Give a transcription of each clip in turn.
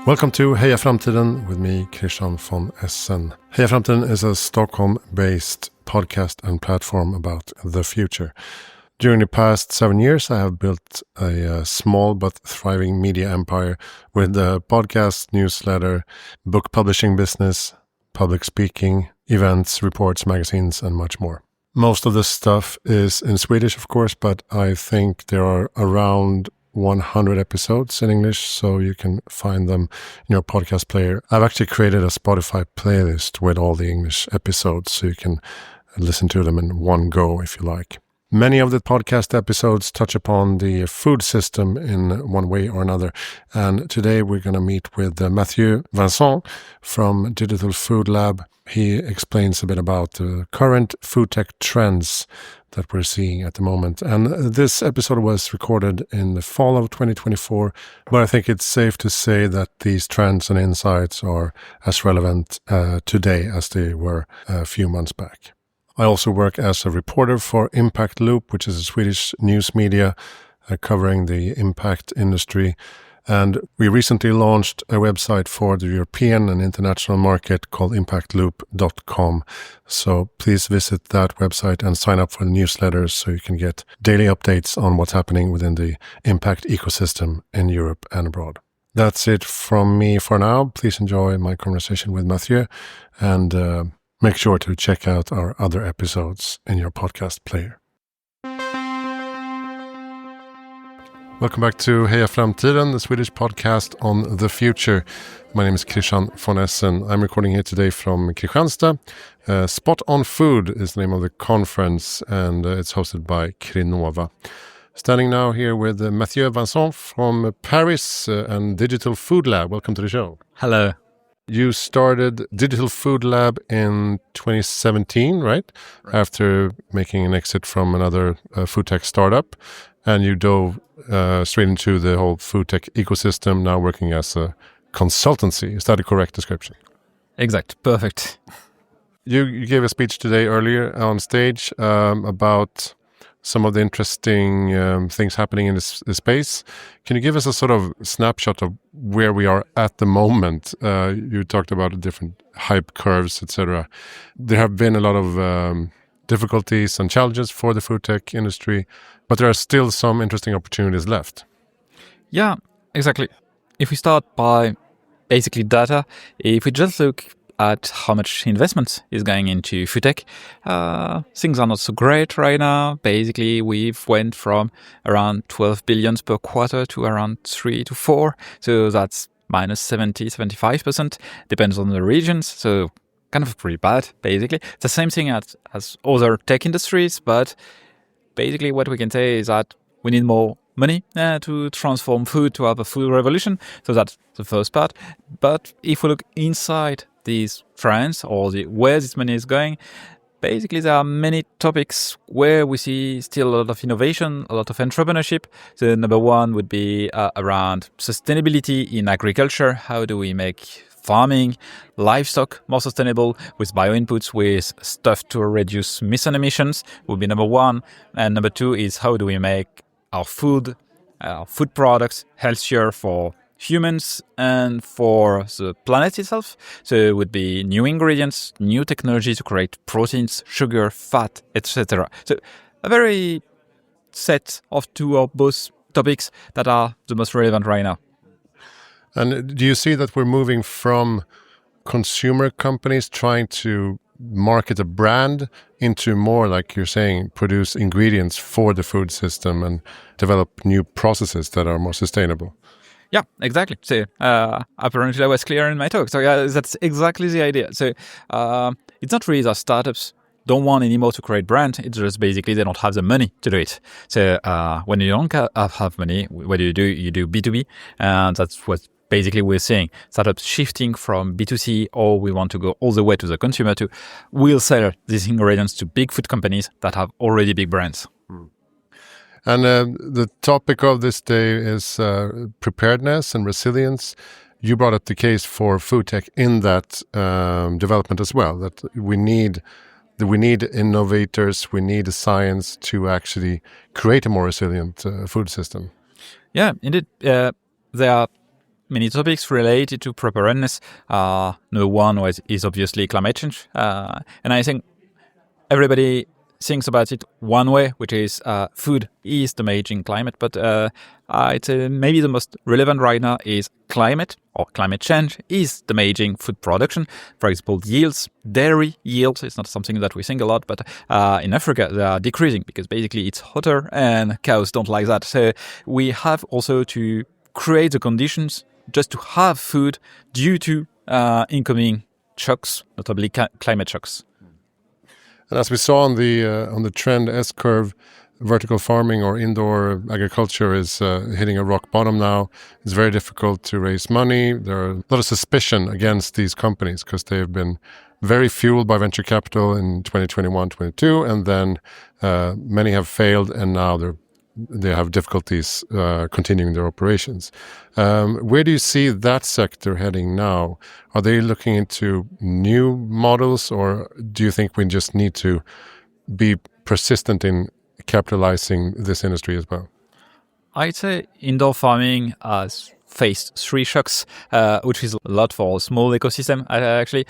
Welcome to Heja Framtiden with me, Christian von Essen. Heja Framtiden is a Stockholm-based podcast and platform about the future. During the past 7 years, I have built a small but thriving media empire with the podcast, newsletter, book publishing business, public speaking, events, reports, magazines, and much more. Most of this stuff is in Swedish, of course, but I think there are around 100 episodes in English, so you can find them in your podcast player. I've actually created a Spotify playlist with all the English episodes, so you can listen to them in one go if you like. Many of the podcast episodes touch upon the food system in one way or another. And today we're going to meet with Matthieu Vincent from Digital Food Lab. He explains a bit about the current food tech trends that we're seeing at the moment. And this episode was recorded in the fall of 2024, but I think it's safe to say that these trends and insights are as relevant today as they were a few months back. I also work as a reporter for Impact Loop, which is a Swedish news media covering the impact industry. And we recently launched a website for the European and international market called impactloop.com. So please visit that website and sign up for the newsletters so you can get daily updates on what's happening within the impact ecosystem in Europe and abroad. That's it from me for now. Please enjoy my conversation with Matthieu and make sure to check out our other episodes in your podcast player. Welcome back to Heja Framtiden, the Swedish podcast on the future. My name is Christian von Essen. I'm recording here today from Kristianstad. Spot on Food is the name of the conference, and it's hosted by Krinova. Standing now here with Matthieu Vincent from Paris and Digital Food Lab. Welcome to the show. Hello. You started Digital Food Lab in 2017, right? After making an exit from another food tech startup. And you dove straight into the whole food tech ecosystem, now working as a consultancy. Is that a correct description? Exact. Perfect. You gave a speech today earlier on stage about some of the interesting things happening in this space. Can you give us a sort of snapshot of where we are at the moment? You talked about the different hype curves, etc. There have been a lot of difficulties and challenges for the food tech industry, but there are still some interesting opportunities left. Yeah, exactly. If we start by basically data, if we just look at how much investment is going into food tech, things are not so great right now. Basically, we've went from around 12 billion per quarter to around 3 to 4. So that's minus 75%, depends on the regions. So kind of pretty bad, basically. It's the same thing as other tech industries, but basically what we can say is that we need more money to transform food, to have a food revolution. So that's the first part. But if we look inside these trends or where this money is going, basically there are many topics where we see still a lot of innovation, a lot of entrepreneurship. So number one would be around sustainability in agriculture. How do we make farming, livestock more sustainable with bio-inputs, with stuff to reduce methane emissions would be number one. And number two is how do we make our food products healthier for humans and for the planet itself. So it would be new ingredients, new technology to create proteins, sugar, fat, etc. So a very set of two or both topics that are the most relevant right now. And do you see that we're moving from consumer companies trying to market a brand into more, like you're saying, produce ingredients for the food system and develop new processes that are more sustainable? Yeah, exactly. So apparently I was clear in my talk. So yeah, that's exactly the idea. So it's not really that startups don't want anymore to create brand. It's just basically they don't have the money to do it. So when you don't have money, what do? You do B2B. And that's what basically we're seeing. Startups shifting from B2C, or we want to go all the way to the consumer to we'll sell these ingredients to big food companies that have already big brands. And the topic of this day is preparedness and resilience. You brought up the case for food tech in that development as well, that we need innovators, we need science to actually create a more resilient food system. Yeah, indeed. There are many topics related to preparedness. Number one is obviously climate change. And I think everybody thinks about it one way, which is food is damaging climate. But I'd say maybe the most relevant right now is climate or climate change is damaging food production. For example, yields, dairy yields, it's not something that we think a lot, but in Africa they are decreasing because basically it's hotter and cows don't like that. So we have also to create the conditions just to have food due to incoming shocks, notably climate shocks. And as we saw on the trend S-curve, vertical farming or indoor agriculture is hitting a rock bottom now. It's very difficult to raise money. There are a lot of suspicion against these companies because they've been very fueled by venture capital in 2021, 22, and then many have failed, and now they have difficulties continuing their operations. Where do you see that sector heading now? Are they looking into new models, or do you think we just need to be persistent in capitalizing this industry as well? I'd say indoor farming has faced 3 shocks, which is a lot for a small ecosystem, actually.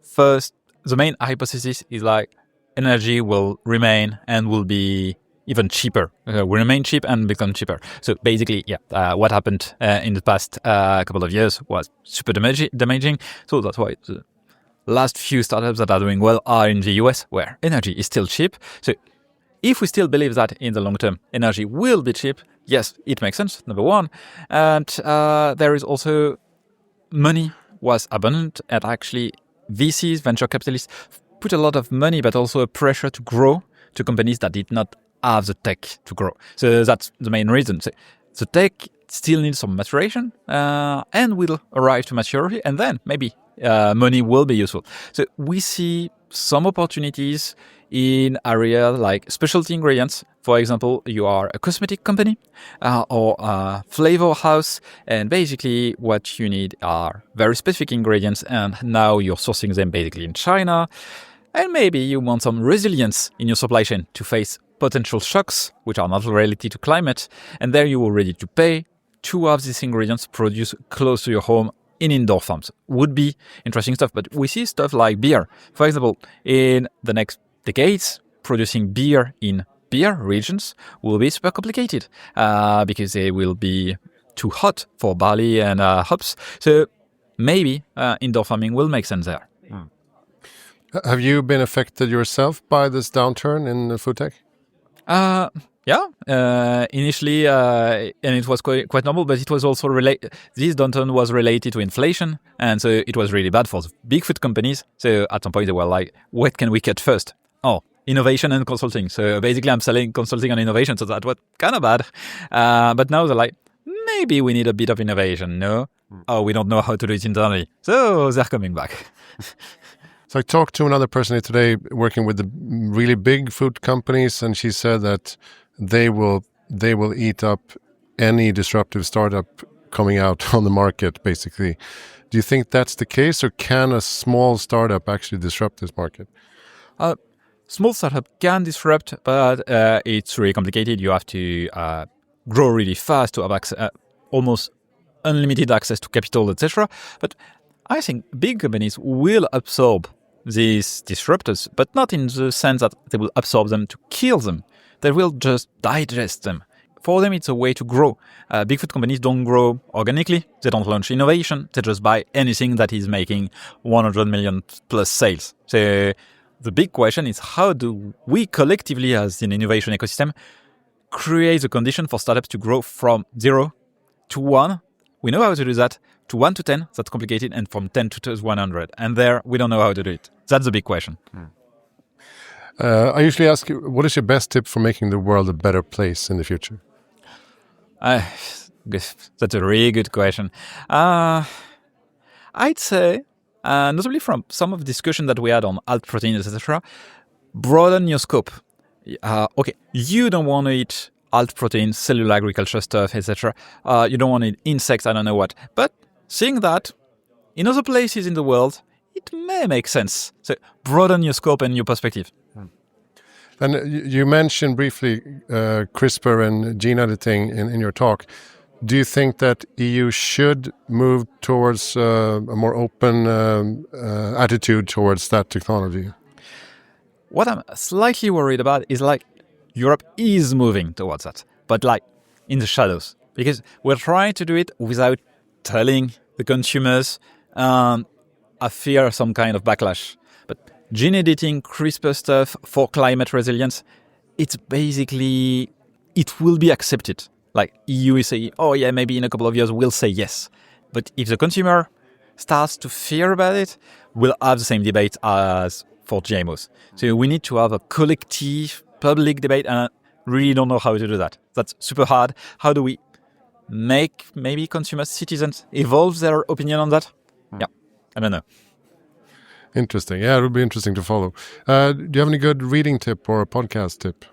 First, the main hypothesis is like energy will remain and will be even cheaper. Will remain cheap and become cheaper. So basically, what happened in the past couple of years was super damaging. So that's why the last few startups that are doing well are in the US, where energy is still cheap. So if we still believe that in the long term, energy will be cheap, yes, it makes sense, number one. And there is also money was abundant, and actually VCs, venture capitalists, put a lot of money, but also a pressure to grow to companies that did not have the tech to grow. So that's the main reason. So the tech still needs some maturation and will arrive to maturity, and then maybe money will be useful. So we see some opportunities in areas like specialty ingredients. For example, you are a cosmetic company or a flavor house, and basically what you need are very specific ingredients, and now you're sourcing them basically in China. And maybe you want some resilience in your supply chain to face potential shocks, which are not related to climate, and there you are ready to pay to have these ingredients produced close to your home in indoor farms. Would be interesting stuff, but we see stuff like beer. For example, in the next decades, producing beer in beer regions will be super complicated because they will be too hot for barley and hops. So maybe indoor farming will make sense there. Have you been affected yourself by this downturn in food tech? Initially, and it was quite normal, but it was also this downturn was related to inflation, and so it was really bad for the big food companies. So at some point they were like, what can we cut first? Oh, innovation and consulting. So basically I'm selling consulting and innovation, so that was kind of bad. But now they're like, maybe we need a bit of innovation, no? Oh, we don't know how to do it internally. So they're coming back. So I talked to another person today working with the really big food companies, and she said that they will eat up any disruptive startup coming out on the market, basically. Do you think that's the case, or can a small startup actually disrupt this market? Small startup can disrupt, but it's really complicated. You have to grow really fast to have almost unlimited access to capital, etc. But I think big companies will absorb these disruptors, but not in the sense that they will absorb them to kill them. They will just digest them. For them, it's a way to grow. Big food companies don't grow organically. They don't launch innovation. They just buy anything that is making 100 million plus sales. So the big question is, how do we collectively, as an innovation ecosystem, create the condition for startups to grow from 0 to 1? We know how to do that. To 1 to 10, that's complicated, and from 10 to 100. And there, we don't know how to do it. That's the big question. I usually ask you, what is your best tip for making the world a better place in the future? That's a really good question. I'd say, notably from some of the discussion that we had on alt proteins, etc., broaden your scope. Okay, you don't want to eat alt proteins, cellular agriculture stuff, etc. You don't want to eat insects, I don't know what. But seeing that in other places in the world, it may make sense. So broaden your scope and your perspective. And you mentioned briefly CRISPR and gene editing in your talk. Do you think that EU should move towards a more open attitude towards that technology? What I'm slightly worried about is like Europe is moving towards that, but like in the shadows, because we're trying to do it without telling the consumers. I fear some kind of backlash. But gene editing, CRISPR stuff for climate resilience, it's basically, it will be accepted. Like EU is saying, oh yeah, maybe in a couple of years we'll say yes. But if the consumer starts to fear about it, we'll have the same debate as for GMOs. So we need to have a collective public debate, and I really don't know how to do that. That's super hard. How do we make maybe consumers, citizens evolve their opinion on that? Yeah, I don't know. Interesting. Yeah, it would be interesting to follow. Do you have any good reading tip or podcast tip?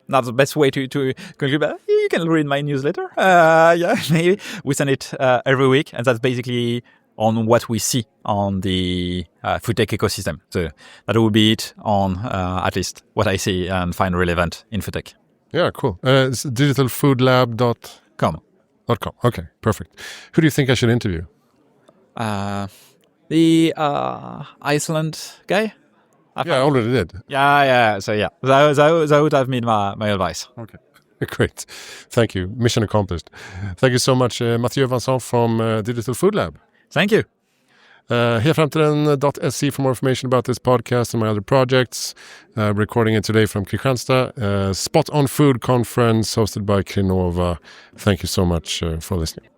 Not the best way to conclude, but you can read my newsletter. Yeah, maybe. We send it every week, and that's basically on what we see on the food tech ecosystem. So that will be it on at least what I see and find relevant in food tech. Yeah, cool. It's digitalfoodlab.com. Okay, perfect. Who do you think I should interview? The Iceland guy. I already did. Yeah. So yeah, that would have been my advice. Okay, great. Thank you. Mission accomplished. Thank you so much, Matthieu Vincent from Digital Food Lab. Thank you. Framtiden.se for more information about this podcast and my other projects. Recording it today from Kristianstad. Spot on Food Conference hosted by Krinova. Thank you so much for listening.